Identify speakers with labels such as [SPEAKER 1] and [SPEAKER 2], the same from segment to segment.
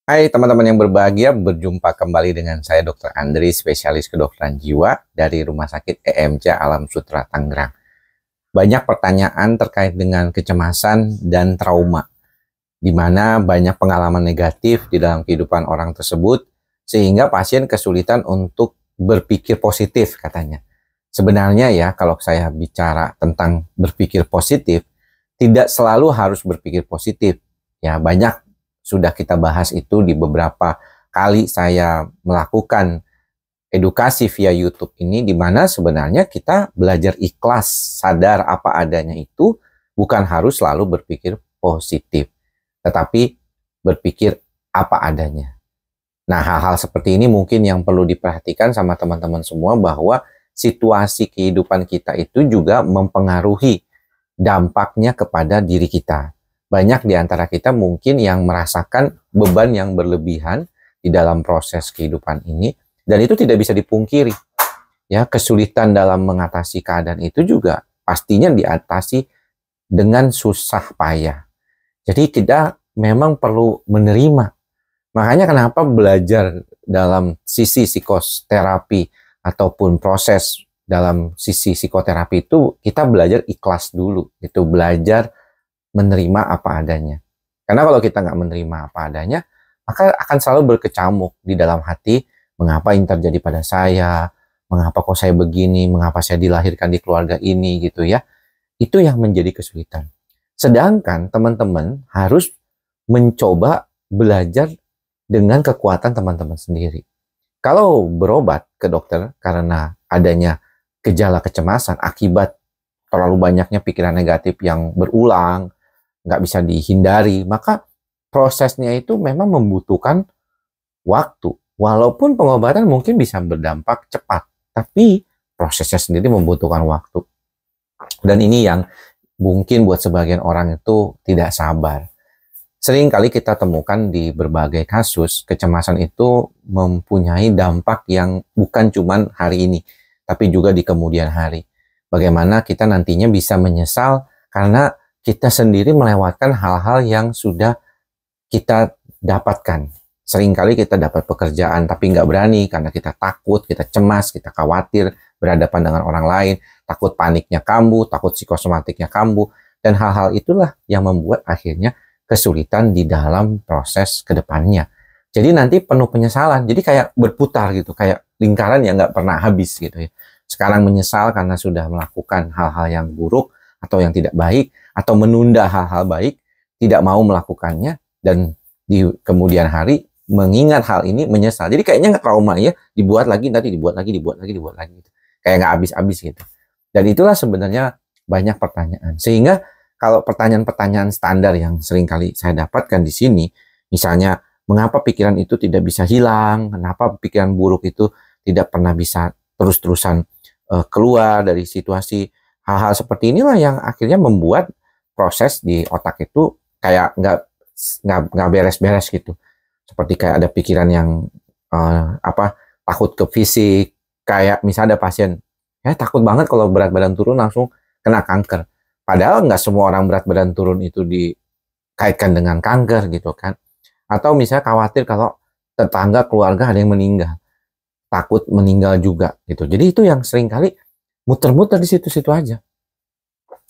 [SPEAKER 1] Hai teman-teman yang berbahagia, berjumpa kembali dengan saya Dr. Andri, spesialis kedokteran jiwa dari Rumah Sakit EMC Alam Sutera Tangerang. Banyak pertanyaan terkait dengan kecemasan dan trauma, di mana banyak pengalaman negatif di dalam kehidupan orang tersebut, sehingga pasien kesulitan untuk berpikir positif katanya. Sebenarnya ya, kalau saya bicara tentang berpikir positif, tidak selalu harus berpikir positif. Ya, banyak sudah kita bahas itu di beberapa kali saya melakukan edukasi via YouTube ini, di mana sebenarnya kita belajar ikhlas, sadar apa adanya itu bukan harus selalu berpikir positif, tetapi berpikir apa adanya. Nah, hal-hal seperti ini mungkin yang perlu diperhatikan sama teman-teman semua, bahwa situasi kehidupan kita itu juga mempengaruhi dampaknya kepada diri kita. Banyak di antara kita mungkin yang merasakan beban yang berlebihan di dalam proses kehidupan ini, dan itu tidak bisa dipungkiri. Ya, kesulitan dalam mengatasi keadaan itu juga pastinya diatasi dengan susah payah. Jadi kita memang perlu menerima. Makanya kenapa belajar dalam sisi psikoterapi ataupun proses dalam sisi psikoterapi itu kita belajar ikhlas dulu, itu belajar menerima apa adanya. Karena kalau kita nggak menerima apa adanya, maka akan selalu berkecamuk di dalam hati, mengapa ini terjadi pada saya, mengapa kok saya begini, mengapa saya dilahirkan di keluarga ini gitu ya. Itu yang menjadi kesulitan. Sedangkan teman-teman harus mencoba belajar dengan kekuatan teman-teman sendiri. Kalau berobat ke dokter karena adanya gejala kecemasan akibat terlalu banyaknya pikiran negatif yang berulang, nggak bisa dihindari, maka prosesnya itu memang membutuhkan waktu. Walaupun pengobatan mungkin bisa berdampak cepat, tapi prosesnya sendiri membutuhkan waktu. Dan ini yang mungkin buat sebagian orang itu tidak sabar. Sering kali kita temukan di berbagai kasus, kecemasan itu mempunyai dampak yang bukan cuma hari ini, tapi juga di kemudian hari. Bagaimana kita nantinya bisa menyesal karena kita sendiri melewatkan hal-hal yang sudah kita dapatkan. Seringkali kita dapat pekerjaan tapi nggak berani karena kita takut, kita cemas, kita khawatir berhadapan dengan orang lain, takut paniknya kambuh, takut psikosomatiknya kambuh, dan hal-hal itulah yang membuat akhirnya kesulitan di dalam proses kedepannya. Jadi nanti penuh penyesalan, jadi kayak berputar gitu, kayak lingkaran yang nggak pernah habis gitu ya. Sekarang menyesal karena sudah melakukan hal-hal yang buruk atau yang tidak baik, atau menunda hal-hal baik, tidak mau melakukannya, dan di kemudian hari mengingat hal ini menyesal. Jadi kayaknya nggak trauma ya, dibuat lagi, nanti dibuat lagi gitu. Kayak nggak habis-habis gitu. Dan itulah sebenarnya banyak pertanyaan. Sehingga kalau pertanyaan-pertanyaan standar yang sering kali saya dapatkan di sini, misalnya mengapa pikiran itu tidak bisa hilang, kenapa pikiran buruk itu tidak pernah bisa terus-terusan keluar dari situasi. Hal-hal seperti inilah yang akhirnya membuat proses di otak itu kayak nggak beres-beres gitu. Seperti kayak ada pikiran yang takut ke fisik, kayak misalnya ada pasien ya takut banget kalau berat badan turun langsung kena kanker. Padahal nggak semua orang berat badan turun itu dikaitkan dengan kanker gitu kan. Atau misalnya khawatir kalau tetangga keluarga ada yang meninggal, takut meninggal juga gitu. Jadi itu yang sering kali muter-muter di situ-situ aja.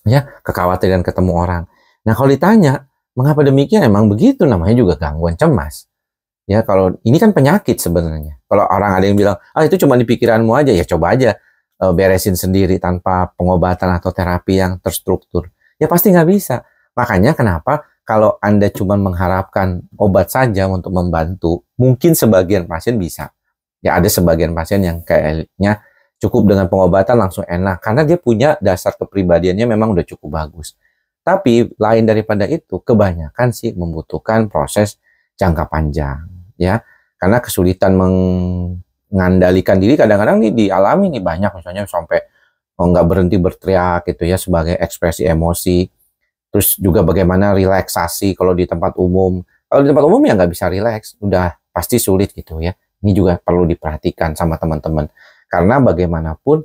[SPEAKER 1] Ya, kekhawatiran ketemu orang. Nah, kalau ditanya, mengapa demikian? Emang begitu, namanya juga gangguan cemas. Ya, kalau ini kan penyakit sebenarnya. Kalau orang ada yang bilang, itu cuma di pikiranmu aja, ya coba aja beresin sendiri tanpa pengobatan atau terapi yang terstruktur. Ya pasti nggak bisa. Makanya kenapa kalau Anda cuma mengharapkan obat saja untuk membantu, mungkin sebagian pasien bisa. Ya, ada sebagian pasien yang kayaknya cukup dengan pengobatan langsung enak, karena dia punya dasar kepribadiannya memang udah cukup bagus. Tapi lain daripada itu, kebanyakan sih membutuhkan proses jangka panjang, ya. Karena kesulitan mengandalkan diri kadang-kadang nih dialami nih banyak, misalnya sampai nggak berhenti berteriak gitu ya sebagai ekspresi emosi. Terus juga bagaimana relaksasi kalau di tempat umum. Kalau di tempat umum ya nggak bisa rileks, udah pasti sulit gitu ya. Ini juga perlu diperhatikan sama teman-teman. Karena bagaimanapun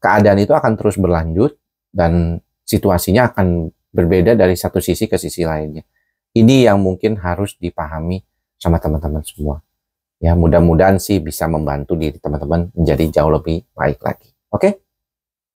[SPEAKER 1] keadaan itu akan terus berlanjut dan situasinya akan berbeda dari satu sisi ke sisi lainnya. Ini yang mungkin harus dipahami sama teman-teman semua. Ya, mudah-mudahan sih bisa membantu diri teman-teman menjadi jauh lebih baik lagi. Oke?